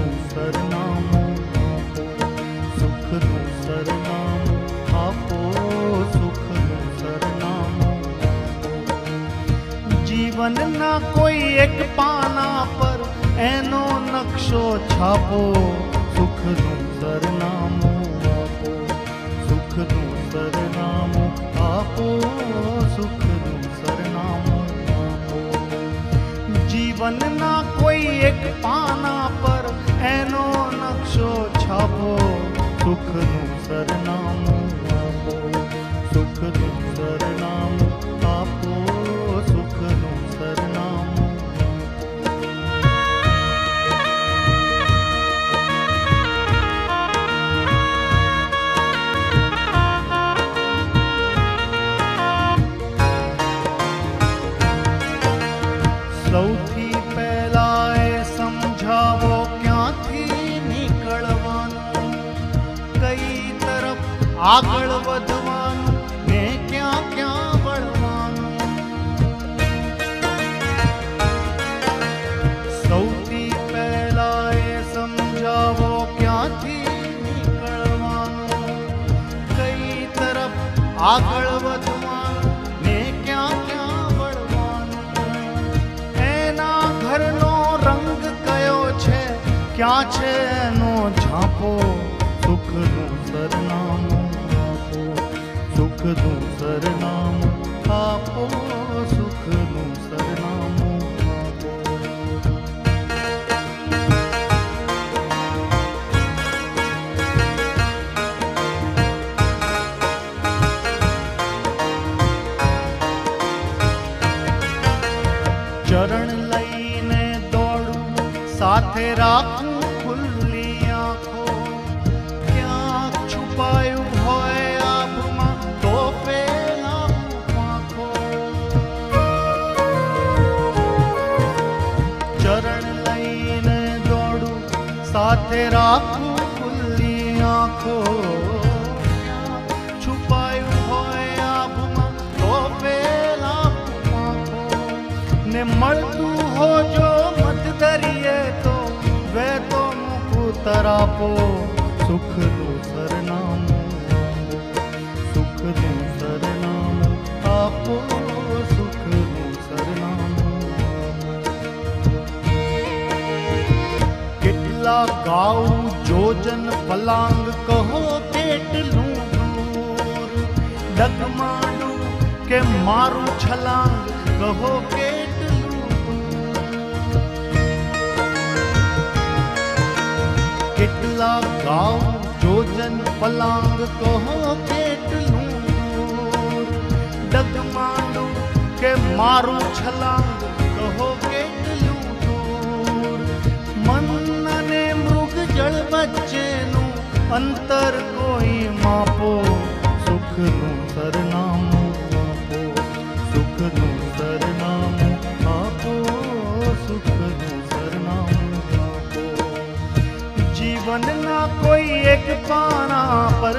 સુખનું સરનામું આપો, સુખનું સરનામું આપો, સુખનું સરનામું આપો. જીવનના કોઈ એક પાના પર એનો નકશો છાપો, સુખનું સરનામું આપો, સુખનું સરનામું આપો, સુખનું સરનામું આપો. જીવનના કોઈ એક પાના પર એનો નકશો છાપો, સુખનું સરનામું આપો, સુખનું સરનામું આપો, સુખનું સરનામું. સૌથી પહેલા એ સમજાવો ક્યાંથી નીકળવાનું, કઈ તરફ આગળ વધવાનું ને ક્યાં ક્યાં વળવાનું. સૌથી પહેલા એ સમજાવો ક્યાંથી નીકળવાનું, કઈ તરફ આગળ વધવાનું ને ક્યાં ક્યાં વળવાનું. એના ઘરનો રંગ કયો છે, ક્યાં છે એનો ઝાંપો, સુખનું સરનામું આપો, સુખનું સરનામું આપો, સુખનું સરનામું આપો. ચરણ લઈને દોડું, સાથે રાખું ખુલ્લી આંખો, ક્યાંક છુપાયું હોય આભમાં તો પેલાવું પાંખો. ચરણ લઈને દોડું, સાથે રાખું ખુલ્લી આંખો, ક્યાંક છુપાયું હોય આભમાં તો પેલાવું પાંખો. ને મળતું હો જો મધદરિયે તો વહેતો મૂકું તરાપો, સુખનું સરનામું આપો, સુખનું સરનામું આપો, સુખનું સરનામું આપો. કેટલા ગાઉં જોજન પલાંગ કહો કેટલું દૂર, ડગમાંડું કે મારું છલાંગ કહો કેટલું દૂર. કેટલા ગાઉં જોજન પલાંગ કહો કેટલું દૂર, ડગમાંડું કે મારું છલાંગ કહો કેટલું દૂર. મન અને મૃગ જળ વચ્ચેનું અંતર કોઈ માપો, સુખનું સરનામું આપો, સુખનું સરનામું આપો, સુખનું સરનામું આપો. જીવનના કોઈ એક પાના પર